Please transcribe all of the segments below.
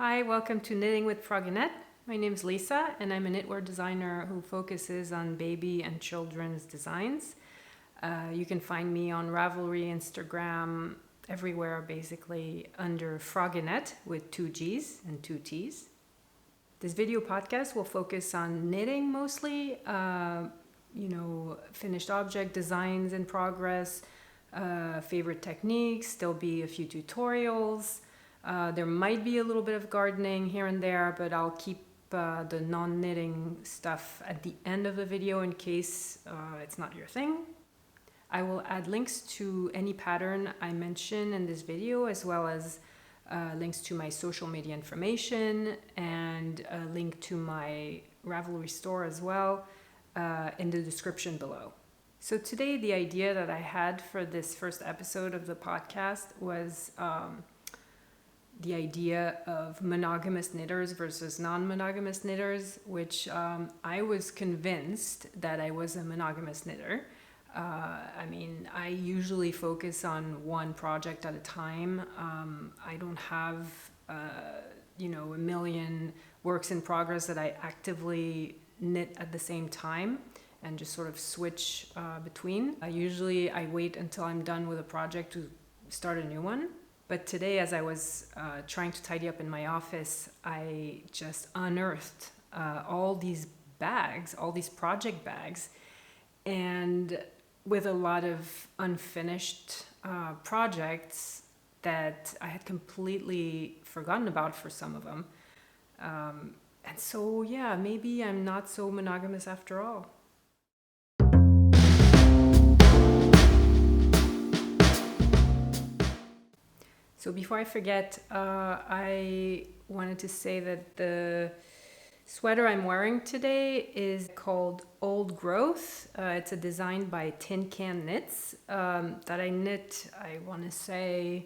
Hi, welcome to Knitting with Frogginette. My name is Lisa and I'm a knitwear designer who focuses on baby and children's designs. You can find me on Ravelry, Instagram, everywhere basically under Frogginette with 2 G's and 2 T's. This video podcast will focus on knitting mostly, finished object designs in progress, favorite techniques. There'll be a few tutorials. There might be a little bit of gardening here and there, but I'll keep the non-knitting stuff at the end of the video in case it's not your thing. I will add links to any pattern I mention in this video, as well as links to my social media information and a link to my Ravelry store as well in the description below. So today the idea that I had for this first episode of the podcast was the idea of monogamous knitters versus non-monogamous knitters, which I was convinced that I was a monogamous knitter. I usually focus on one project at a time. I don't have, a million works in progress that I actively knit at the same time and just sort of switch between. Usually I wait until I'm done with a project to start a new one. But today, as I was trying to tidy up in my office, I just unearthed all these bags, all these project bags, and with a lot of unfinished projects that I had completely forgotten about for some of them. And so, maybe I'm not so monogamous after all. So before I forget, I wanted to say that the sweater I'm wearing today is called Old Growth. It's a design by Tin Can Knits that I knit, I want to say,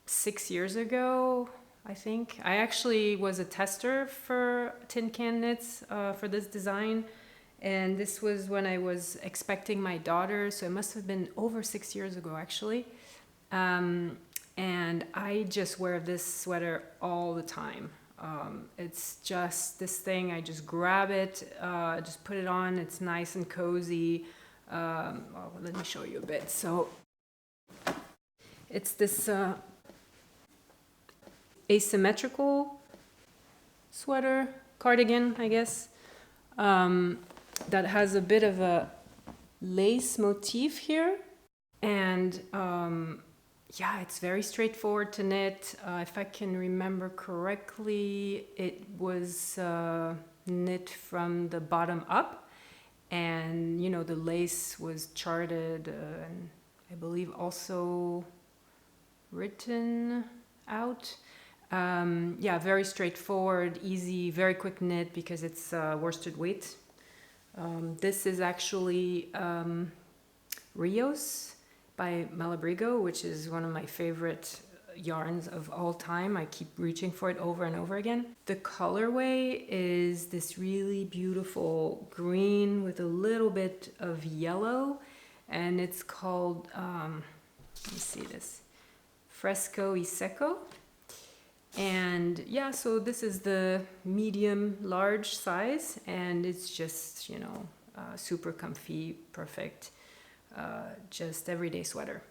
6 years ago, I think. I actually was a tester for Tin Can Knits for this design. And this was when I was expecting my daughter, so it must have been over 6 years ago, actually. And I just wear this sweater all the time. It's just this thing, I just grab it, just put it on, it's nice and cozy. Let me show you a bit. So it's this asymmetrical sweater, cardigan, I guess, that has a bit of a lace motif here. And it's very straightforward to knit. If I can remember correctly, it was knit from the bottom up, and the lace was charted and I believe also written out. Very straightforward, easy, very quick knit because it's worsted weight. This is actually Rios by Malabrigo, which is one of my favorite yarns of all time. I keep reaching for it over and over again. The colorway is this really beautiful green with a little bit of yellow, and it's called, let me see this, Fresco Seco. And so this is the medium large size, and it's just, super comfy, perfect. Just everyday sweater.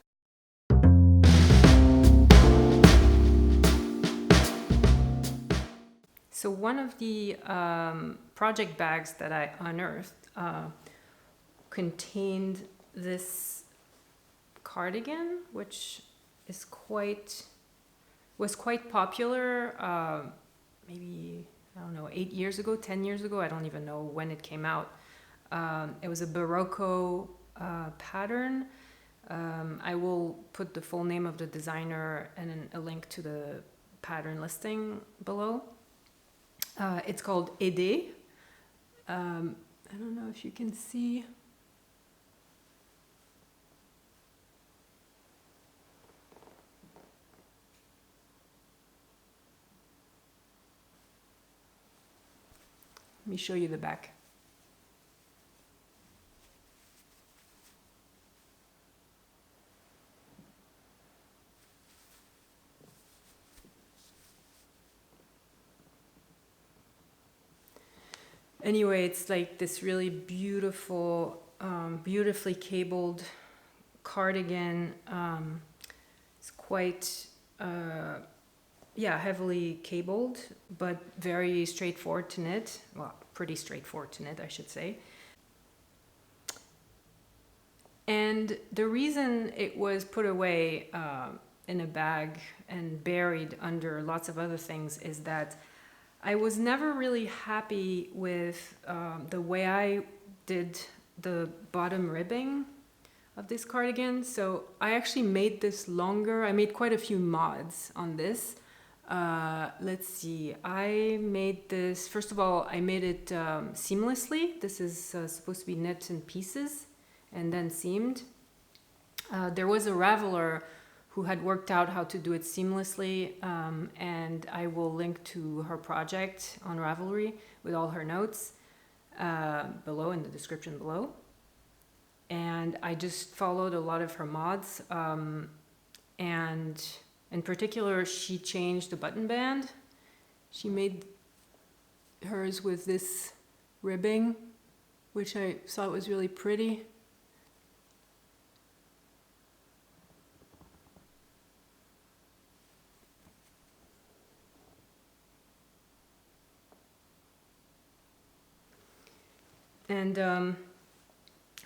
So one of the project bags that I unearthed contained this cardigan, which is was quite popular maybe, 8 years ago, 10 years ago. I don't even know when it came out. It was a Barocco pattern. I will put the full name of the designer and a link to the pattern listing below. It's called Ede. I don't know if you can see. Let me show you the back. Anyway, it's like this really beautiful, beautifully cabled cardigan. It's quite, heavily cabled, but very straightforward to knit. Well, pretty straightforward to knit, I should say. And the reason it was put away in a bag and buried under lots of other things is that I was never really happy with the way I did the bottom ribbing of this cardigan. So I actually made this longer. I made quite a few mods on this. Let's see, I made this, first of all, I made it seamlessly. This is supposed to be knit in pieces and then seamed. There was a Raveler who had worked out how to do it seamlessly, and I will link to her project on Ravelry with all her notes below in the description below. And I just followed a lot of her mods, and in particular, she changed the button band. She made hers with this ribbing, which I thought was really pretty. And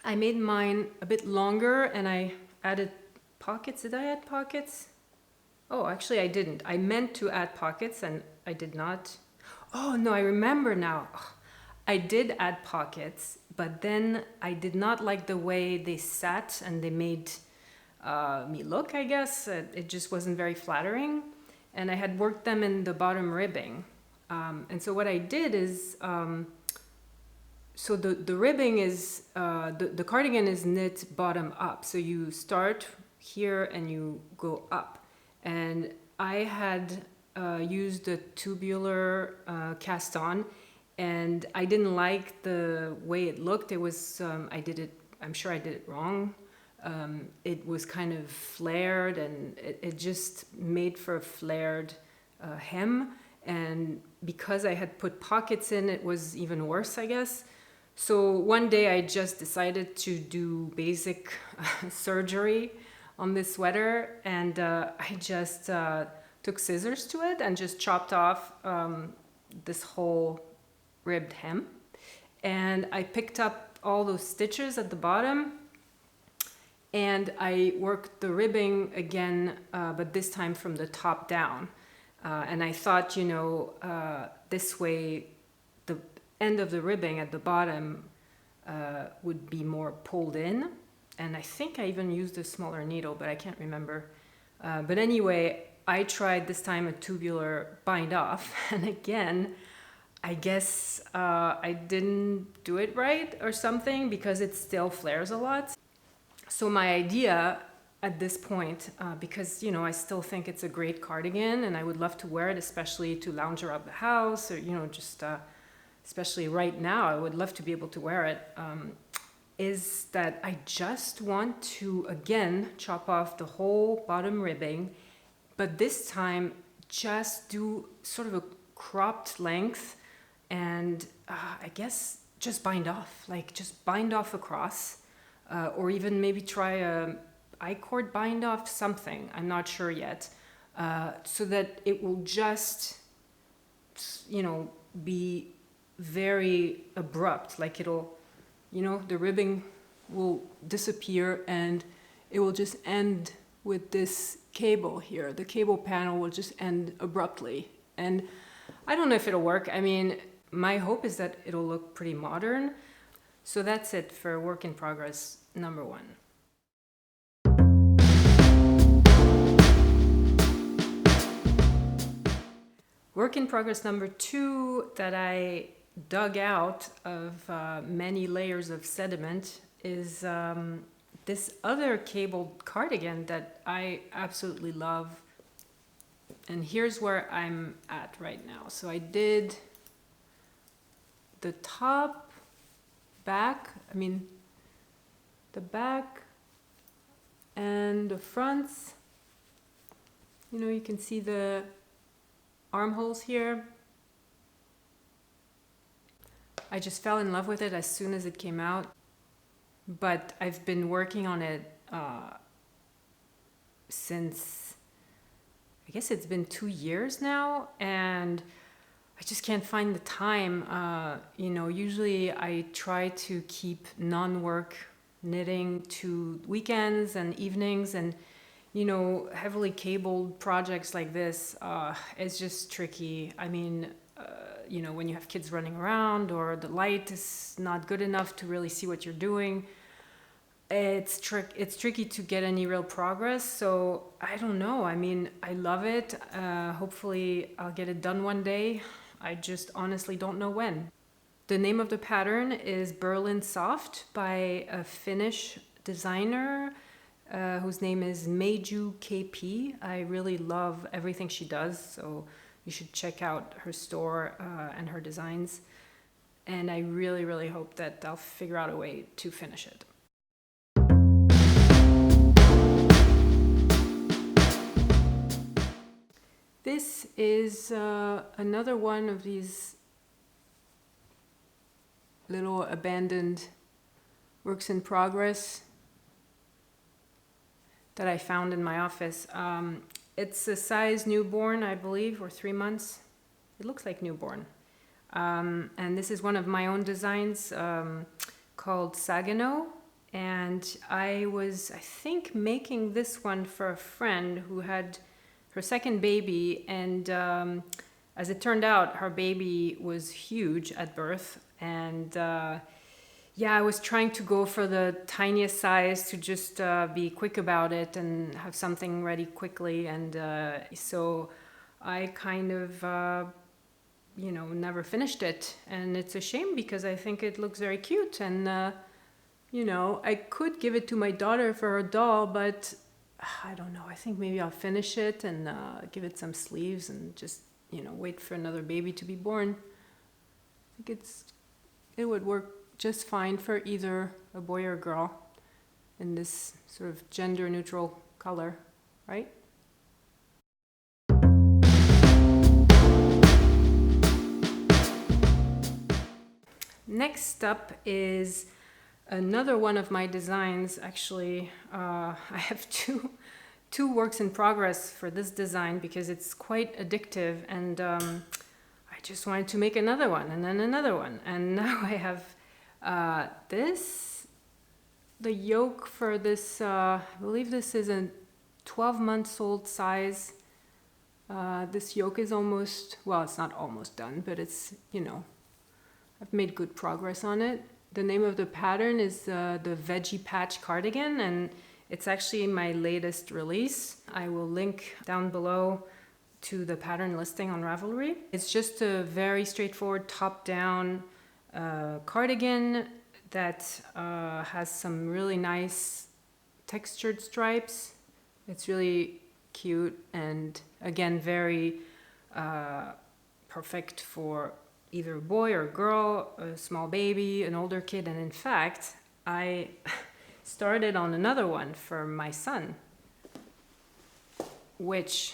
I made mine a bit longer and I added pockets. Did I add pockets? Oh, actually I didn't. I meant to add pockets and I did not. Oh no, I remember now. I did add pockets, but then I did not like the way they sat and they made me look, I guess. It just wasn't very flattering. And I had worked them in the bottom ribbing. And so what I did is, so the ribbing is, the cardigan is knit bottom up. So you start here and you go up. And I had used a tubular cast on, and I didn't like the way it looked. It was, I'm sure I did it wrong. It was kind of flared, and it just made for a flared hem. And because I had put pockets in, it was even worse, I guess. So one day I just decided to do basic surgery on this sweater, and I just took scissors to it and just chopped off this whole ribbed hem. And I picked up all those stitches at the bottom, and I worked the ribbing again, but this time from the top down. And I thought, this way the end of the ribbing at the bottom would be more pulled in. And I think I even used a smaller needle, but I can't remember. But anyway, I tried this time a tubular bind off. And again, I guess I didn't do it right or something, because it still flares a lot. So my idea at this point, because, I still think it's a great cardigan and I would love to wear it, especially to lounge around the house, or, just especially right now, I would love to be able to wear it, is that I just want to, again, chop off the whole bottom ribbing, but this time just do sort of a cropped length and I guess just bind off, just bind off across, or even maybe try a I-cord bind off, something, I'm not sure yet, so that it will just, be very abrupt, it'll, the ribbing will disappear and it will just end with this cable here. The cable panel will just end abruptly. And I don't know if it'll work. I mean, my hope is that it'll look pretty modern. So that's it for work in progress number 1. Work in progress number 2 that I dug out of many layers of sediment is this other cabled cardigan that I absolutely love. And here's where I'm at right now. So I did the top, back, the back and the fronts. You can see the armholes here. I just fell in love with it as soon as it came out. But I've been working on it since, I guess it's been 2 years now, and I just can't find the time. Usually I try to keep non-work knitting to weekends and evenings, and heavily cabled projects like this, it's just tricky. I mean, when you have kids running around or the light is not good enough to really see what you're doing, it's tricky to get any real progress. So I don't know. I mean, I love it. Hopefully I'll get it done one day. I just honestly don't know when. The name of the pattern is Berlin Soft by a Finnish designer whose name is Meiju KP. I really love everything she does, so you should check out her store and her designs. And I really, really hope that I'll figure out a way to finish it. This is another one of these little abandoned works in progress that I found in my office. It's a size newborn, I believe, or 3 months. It looks like newborn. And this is one of my own designs called Saginaw. And I was, I think, making this one for a friend who had her second baby. And as it turned out, her baby was huge at birth. And I was trying to go for the tiniest size to just be quick about it and have something ready quickly. And so I kind of, never finished it. And it's a shame because I think it looks very cute. And, I could give it to my daughter for her doll, but I don't know. I think maybe I'll finish it and give it some sleeves and just, wait for another baby to be born. I think it would work just fine for either a boy or a girl in this sort of gender neutral color, right? Next up is another one of my designs. Actually, I have two works in progress for this design because it's quite addictive, and I just wanted to make another one and then another one, and now I have the yoke for this, I believe this is a 12-month-old size. This yoke is almost, well, it's not almost done, but it's, I've made good progress on it. The name of the pattern is the Veggie Patch Cardigan, and it's actually my latest release. I will link down below to the pattern listing on Ravelry. It's just a very straightforward top-down cardigan that has some really nice textured stripes. It's really cute and, again, very perfect for either a boy or a girl, a small baby, an older kid. And in fact, I started on another one for my son, which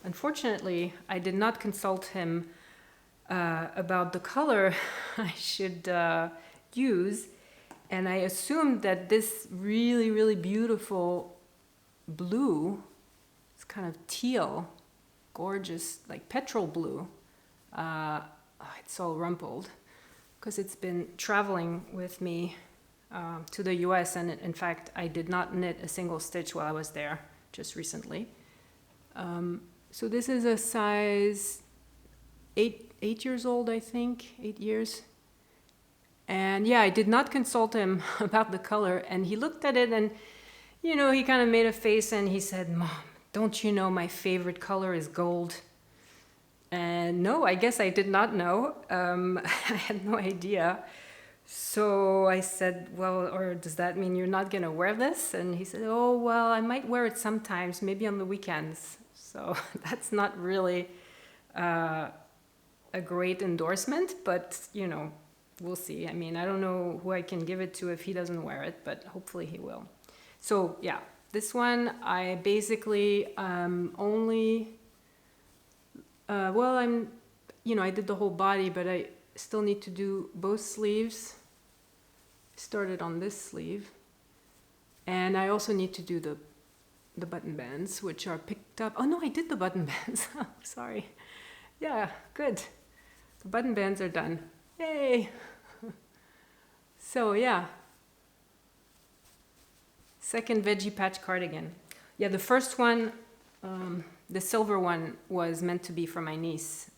unfortunately I did not consult him about the color I should use, and I assumed that this really, really beautiful blue, it's kind of teal, gorgeous, like petrol blue, it's all rumpled because it's been traveling with me to the US, and in fact I did not knit a single stitch while I was there just recently. So this is a size 8 years old, I think, 8 years. And yeah, I did not consult him about the color, and he looked at it and, he kind of made a face and he said, "Mom, don't you know my favorite color is gold?" And no, I guess I did not know. I had no idea. So I said, "Well, or does that mean you're not going to wear this?" And he said, "Oh, well, I might wear it sometimes, maybe on the weekends." So that's not really a great endorsement, but, we'll see. I mean, I don't know who I can give it to if he doesn't wear it, but hopefully he will. So yeah, this one I basically only, I did the whole body, but I still need to do both sleeves. Started on this sleeve. And I also need to do the button bands, which are picked up. Oh no, I did the button bands. Sorry. Yeah, good. The button bands are done. Yay! So yeah. Second veggie patch cardigan. Yeah, the first one, the silver one, was meant to be for my niece,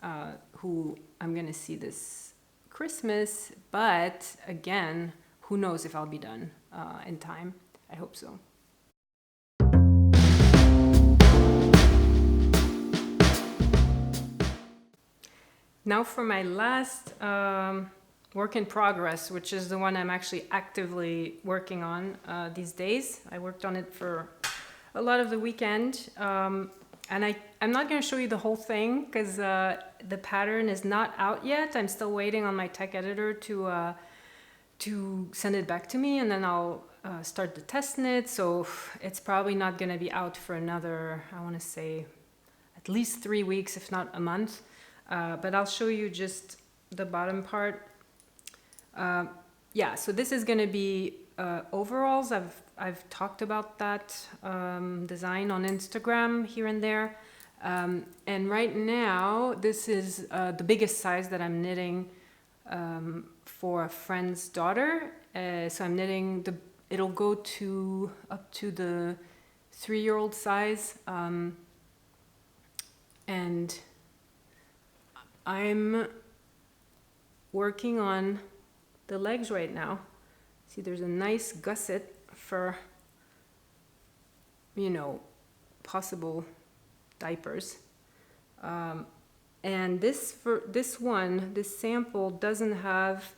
who I'm gonna see this Christmas, but again, who knows if I'll be done in time. I hope so. Now for my last work in progress, which is the one I'm actually actively working on these days. I worked on it for a lot of the weekend. And I'm not going to show you the whole thing because the pattern is not out yet. I'm still waiting on my tech editor to send it back to me, and then I'll start the test knit. So it's probably not going to be out for another, I want to say, at least 3 weeks, if not a month. But I'll show you just the bottom part. Yeah, so this is going to be overalls. I've talked about that design on Instagram here and there. And right now, this is the biggest size that I'm knitting for a friend's daughter. So I'm knitting it'll go up to the 3-year-old size. And I'm working on the legs right now. See, there's a nice gusset for, possible diapers. And this sample doesn't have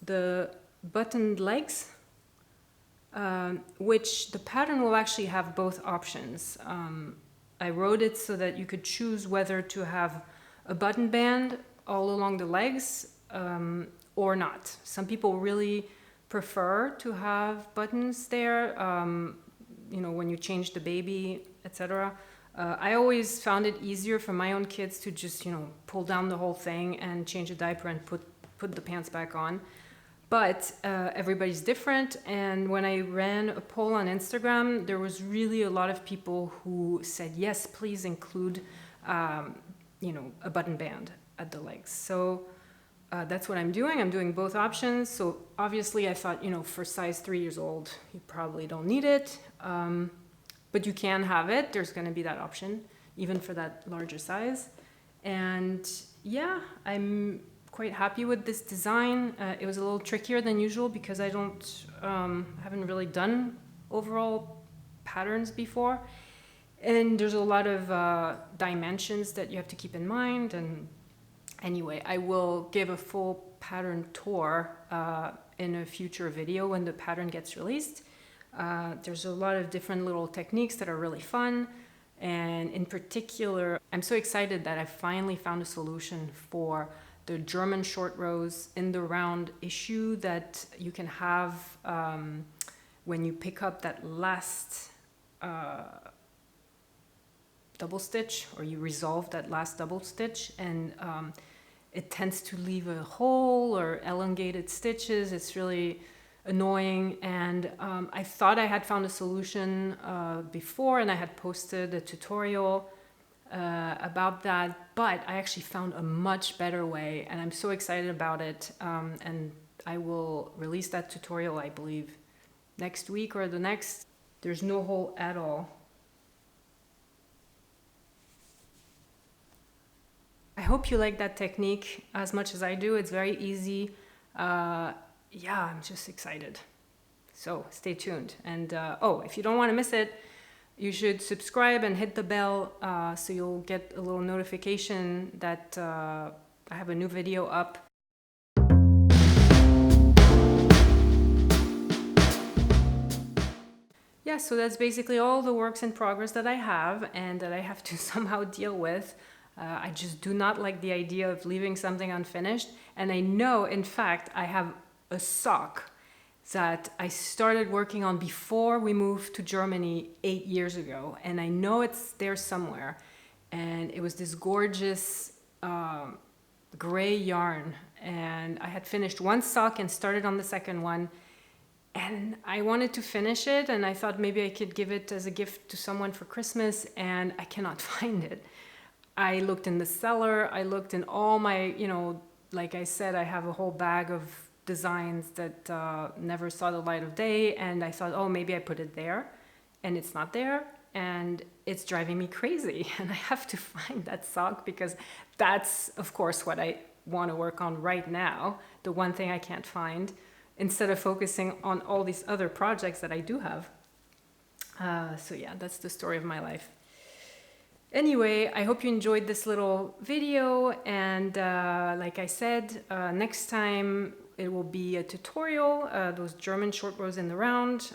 the buttoned legs, which the pattern will actually have both options. I wrote it so that you could choose whether to have a button band all along the legs or not. Some people really prefer to have buttons there, when you change the baby, etc. I always found it easier for my own kids to just, pull down the whole thing and change the diaper and put the pants back on. But everybody's different, and when I ran a poll on Instagram, there was really a lot of people who said, yes, please include, a button band at the legs. So that's what I'm doing. I'm doing both options. So obviously I thought, for size 3 years old, you probably don't need it. But you can have it. There's going to be that option, even for that larger size. And yeah, I'm quite happy with this design. It was a little trickier than usual because I haven't really done overall patterns before. And there's a lot of dimensions that you have to keep in mind. And anyway, I will give a full pattern tour in a future video when the pattern gets released. There's a lot of different little techniques that are really fun. And in particular, I'm so excited that I finally found a solution for the German short rows in the round issue that you can have when you pick up that last double stitch, or you resolve that last double stitch, and it tends to leave a hole or elongated stitches. It's really annoying, and I thought I had found a solution before, and I had posted a tutorial about that, but I actually found a much better way, and I'm so excited about it. And I will release that tutorial, I believe, next week or the next. There's no hole at all. I hope you like that technique as much as I do. It's very easy. Yeah, I'm just excited. So stay tuned. And if you don't want to miss it, you should subscribe and hit the bell so you'll get a little notification that I have a new video up. Yeah, so that's basically all the works in progress that I have and that I have to somehow deal with. I just do not like the idea of leaving something unfinished. And I know, in fact, I have a sock that I started working on before we moved to Germany 8 years ago. And I know it's there somewhere. And it was this gorgeous gray yarn, and I had finished one sock and started on the second one, and I wanted to finish it, and I thought maybe I could give it as a gift to someone for Christmas, and I cannot find it. I looked in the cellar, I looked in all my, you know, like I said, I have a whole bag of designs that never saw the light of day, and I thought, oh, maybe I put it there, and it's not there, and it's driving me crazy, and I have to find that sock, because that's, of course, what I want to work on right now, the one thing I can't find, instead of focusing on all these other projects that I do have. So yeah, that's the story of my life. Anyway, I hope you enjoyed this little video, and like I said, next time it will be a tutorial, those German short rows in the round.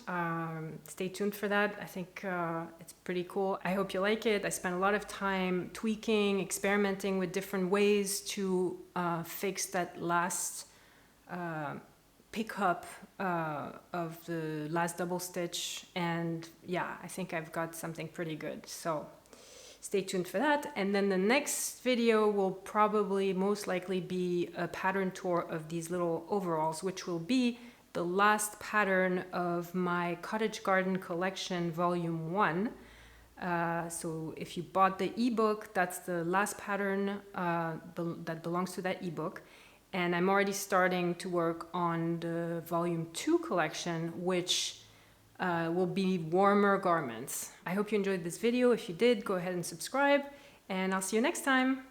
Stay tuned for that. I think it's pretty cool. I hope you like it. I spent a lot of time tweaking, experimenting with different ways to fix that last pickup of the last double stitch, and yeah, I think I've got something pretty good. So stay tuned for that. And then the next video will probably most likely be a pattern tour of these little overalls, which will be the last pattern of my Cottage Garden Collection Volume 1. So if you bought the ebook, that's the last pattern that belongs to that ebook. And I'm already starting to work on the Volume 2 collection, which will be warmer garments. I hope you enjoyed this video. If you did, go ahead and subscribe, and I'll see you next time.